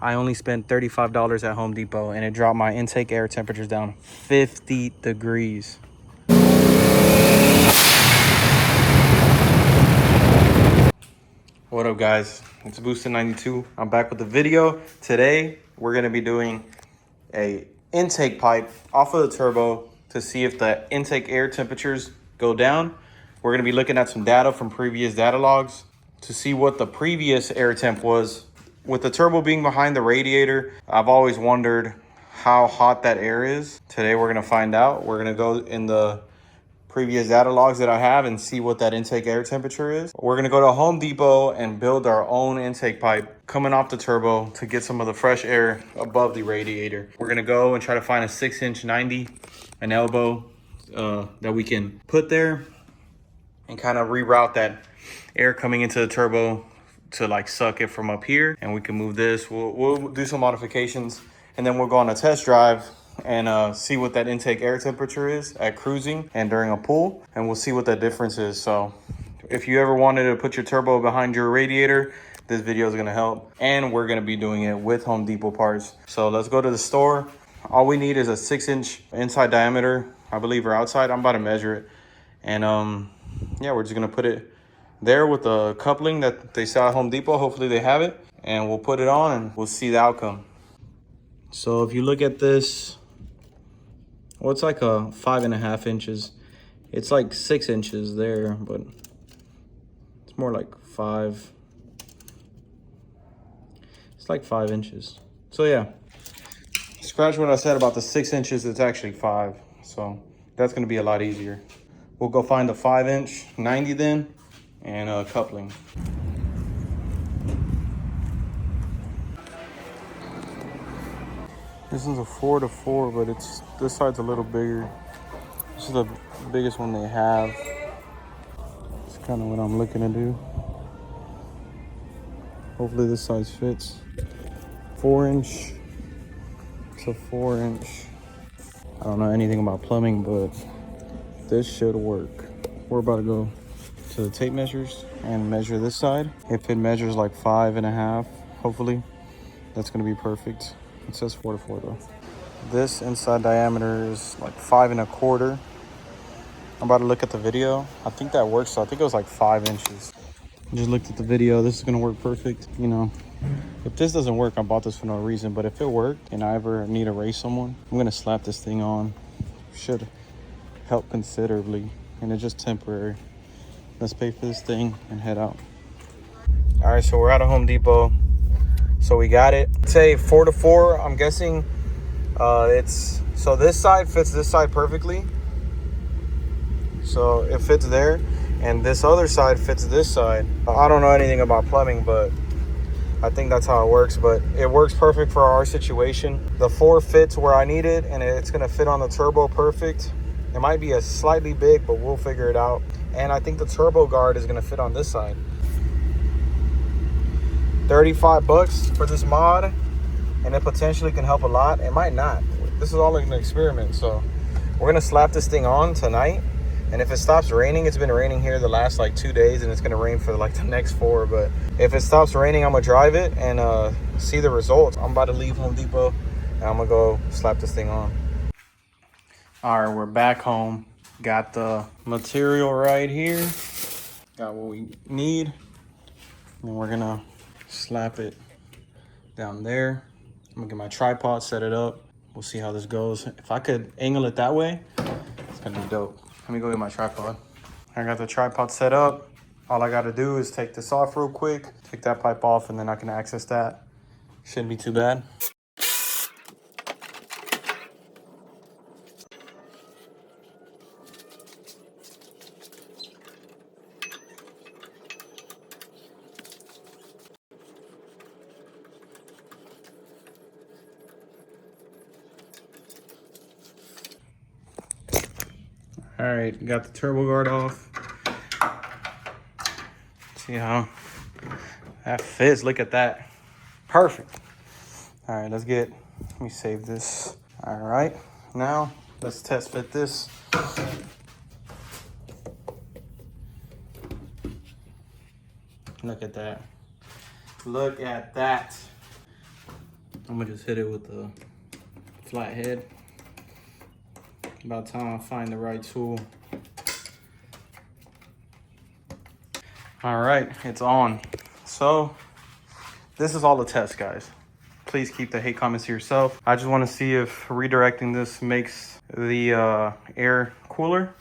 I only spent $35 at Home Depot, and it dropped my intake air temperatures down 50 degrees. What up, guys? It's Boosted92. I'm back with the video. Today, we're gonna be doing a intake pipe off of the turbo to see if the intake air temperatures go down. We're gonna be looking at some data from previous data logs to see what the previous air temp was. With the turbo being behind the radiator, I've always wondered how hot that air is. Today, we're gonna find out. We're gonna go in the previous data logs that I have and see what that intake air temperature is. We're gonna go to Home Depot and build our own intake pipe coming off the turbo to get some of the fresh air above the radiator. We're gonna go and try to find a 6-inch 90, an elbow that we can put there and kind of reroute that air coming into the turbo to like suck it from up here, and we can move this. We'll do some modifications, and then we'll go on a test drive and see what that intake air temperature is at cruising and during a pull, and we'll see what that difference is. So if you ever wanted to put your turbo behind your radiator, this video is going to help, and we're going to be doing it with Home Depot parts. So let's go to the store. All we need is a 6-inch inside diameter, I believe, or outside. I'm about to measure it, and yeah, we're just going to put it there with the coupling that they sell at Home Depot. Hopefully they have it, and we'll put it on and we'll see the outcome. So if you look at this, well, it's like a 5.5 inches. It's like 6 inches there, but it's more like 5. It's like 5 inches. So yeah, scratch what I said about the 6 inches. It's actually 5. So that's gonna be a lot easier. We'll go find a 5-inch 90 then, and a coupling. This is a 4-4, but this side's a little bigger. This is the biggest one they have. It's kind of what I'm looking to do. Hopefully this size fits. 4-inch. It's a 4-inch. I don't know anything about plumbing, but this should work. We're about to go to the tape measures and measure this side. If it measures like 5.5, hopefully that's gonna be perfect. It says 4-4 though. This inside diameter is like 5.25. I'm about to look at the video. I think that works. So I think it was like 5 inches. I just looked at the video. This is gonna work perfect. You know, if this doesn't work, I bought this for no reason. But if it worked and I ever need to race someone, I'm gonna slap this thing on. Should help considerably, and it's just temporary. Let's pay for this thing and head out. All right, so we're at a Home Depot. So we got it. Say 4-4. I'm guessing so this side fits this side perfectly. So it fits there, and this other side fits this side. I don't know anything about plumbing, but I think that's how it works. But it works perfect for our situation. The 4 fits where I need it, and it's gonna fit on the turbo perfect. It might be a slightly big, but we'll figure it out. And I think the turbo guard is gonna fit on this side. $35 for this mod, and it potentially can help a lot. It might not. This is all like an experiment. So we're gonna slap this thing on tonight, and if it stops raining, it's been raining here the last like 2 days, and it's gonna rain for like the next 4. But if it stops raining, I'm gonna drive it and see the results. I'm about to leave Home Depot, and I'm gonna go slap this thing on. All right, we're back home. Got the material right here. Got what we need, and we're gonna slap it down there. I'm gonna get my tripod, set it up. We'll see how this goes. If I could angle it that way, it's gonna be dope. Let me go get my tripod. I got the tripod set up. All I gotta do is take this off real quick, take that pipe off, and then I can access that. Shouldn't be too bad. All right, got the turbo guard off. See how that fits. Look at that. Perfect. All right, let me save this. All right, now let's test fit this. Look at that. Look at that. I'm gonna just hit it with a flat head. About time I find the right tool. All right, it's on. So this is all a test, guys. Please keep the hate comments to yourself. I just want to see if redirecting this makes the air cooler,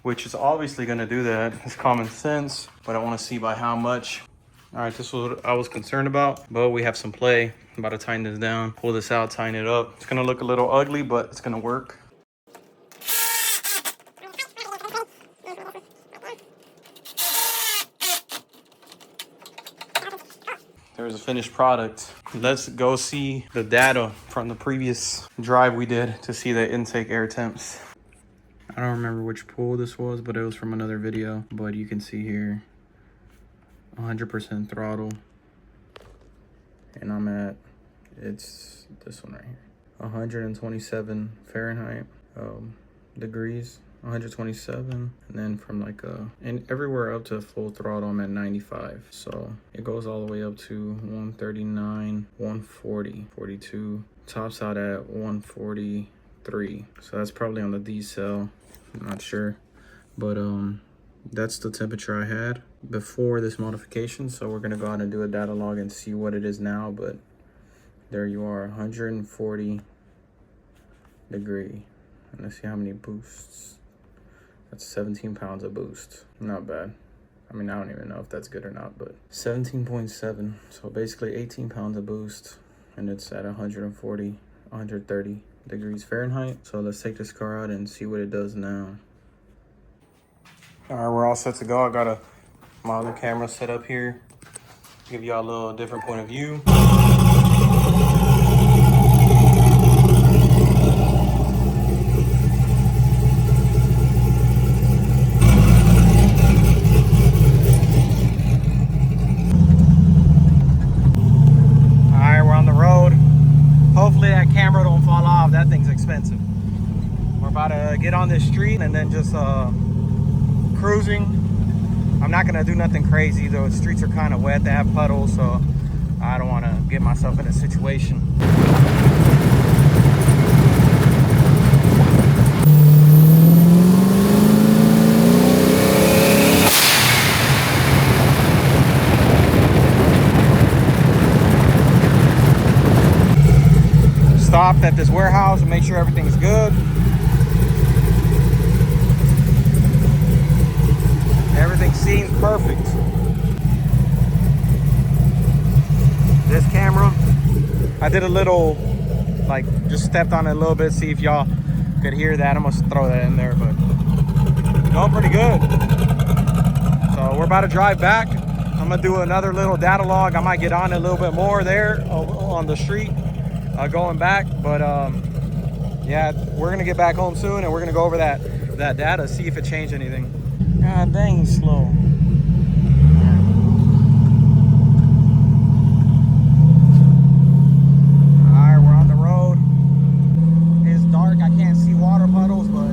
which is obviously going to do that. It's common sense, but I want to see by how much. All right, this was what I was concerned about, but we have some play. I'm about to tighten this down, pull this out, tighten it up. It's going to look a little ugly, but it's going to work. There's a finished product. Let's go see the data from the previous drive we did to see the intake air temps. I don't remember which pool this was, but it was from another video. But you can see here, 100% throttle. And I'm at, it's this one right here. 127 Fahrenheit degrees. 127, and then from like and everywhere up to full throttle I'm at 95, so it goes all the way up to 139, 140, 42, tops out at 143. So that's probably on the D cell, I'm not sure, but that's the temperature I had before this modification. So we're gonna go ahead and do a data log and see what it is now. But there you are, 140 degree, and let's see how many boosts. That's 17 pounds of boost. Not bad. I mean, I don't even know if that's good or not, but 17.7. So basically 18 pounds of boost, and it's at 140, 130 degrees Fahrenheit. So let's take this car out and see what it does now. All right, we're all set to go. I got my other camera set up here. Give y'all a little different point of view. Hopefully that camera don't fall off. That thing's expensive. We're about to get on this street and then just cruising. I'm not gonna do nothing crazy though. The streets are kind of wet. They have puddles, so I don't want to get myself in a situation. Stopped at this warehouse and make sure everything's good. Everything seems perfect. This camera, I did a little, like, just stepped on it a little bit, see if y'all could hear that. I'm gonna throw that in there, but going pretty good. So we're about to drive back. I'm gonna do another little data log. I might get on a little bit more there on the street. Going back, but yeah, we're gonna get back home soon and we're gonna go over that data, see if it changed anything. God dang, slow. All right, we're on the road. It's dark, I can't see water puddles, but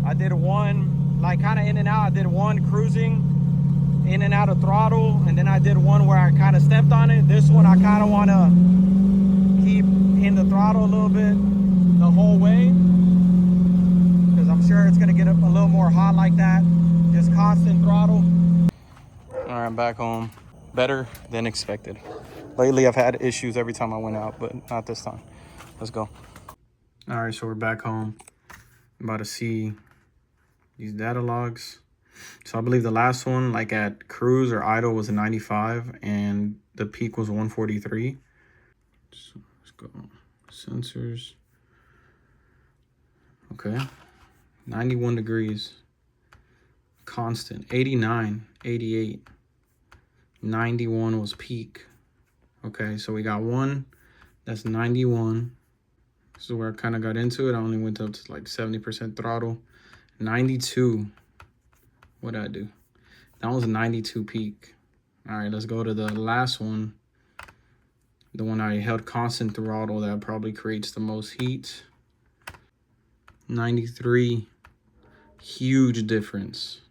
I did one like kind of in and out. I did one cruising in and out of throttle, and then I did one where I kind of stepped on it. This one I kind of want to keep in the throttle a little bit the whole way, because I'm sure it's going to get a little more hot like that, just constant throttle. All right, I'm back home. Better than expected. Lately I've had issues every time I went out, but not this time. Let's go. All right, so we're back home. I'm about to see these data logs. So I believe the last one, like at cruise or idle, was a 95 and the peak was 143. So let's go. Sensors. Okay. 91 degrees. Constant. 89, 88. 91 was peak. Okay, so we got one that's 91. This is where I kind of got into it. I only went up to like 70% throttle. 92. What did I do? That was a 92 peak. All right, let's go to the last one. The one I held constant throttle, that probably creates the most heat. 93, huge difference.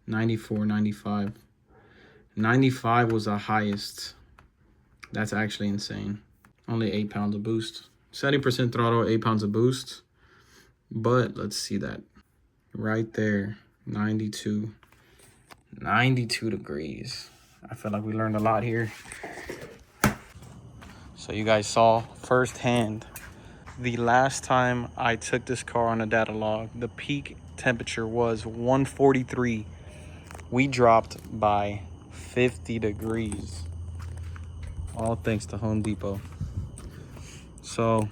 94, 95. 95 was the highest. That's actually insane. Only 8 pounds of boost. 70% throttle, 8 pounds of boost. But let's see that. Right there, 92. 92 degrees. I feel like we learned a lot here. So you guys saw firsthand, the last time I took this car on a data log, the peak temperature was 143. We dropped by 50 degrees. All thanks to Home Depot. So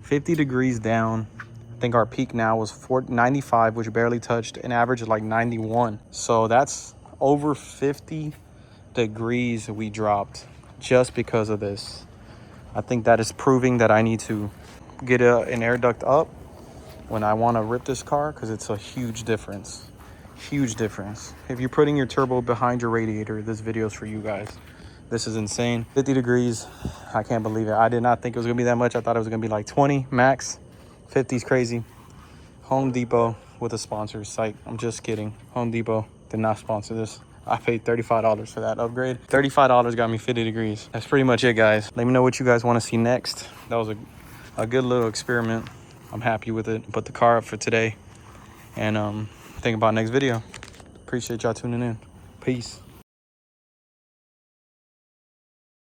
50 degrees down. I think our peak now was 95, which barely touched an average of like 91. So that's over 50 degrees we dropped just because of this. I think that is proving that I need to get an air duct up when I want to rip this car, because it's a huge difference. Huge difference. If you're putting your turbo behind your radiator, this video is for you guys. This is insane. 50 degrees. I can't believe it. I did not think it was gonna be that much. I thought it was gonna be like 20 max. 50 is crazy. Home Depot with a sponsor site. I'm just kidding. Home Depot did not sponsor this. I paid $35 for that upgrade. $35 got me 50 degrees. That's pretty much it, guys. Let me know what you guys want to see next. That was a good little experiment. I'm happy with it. Put the car up for today and think about next video. Appreciate y'all tuning in. Peace.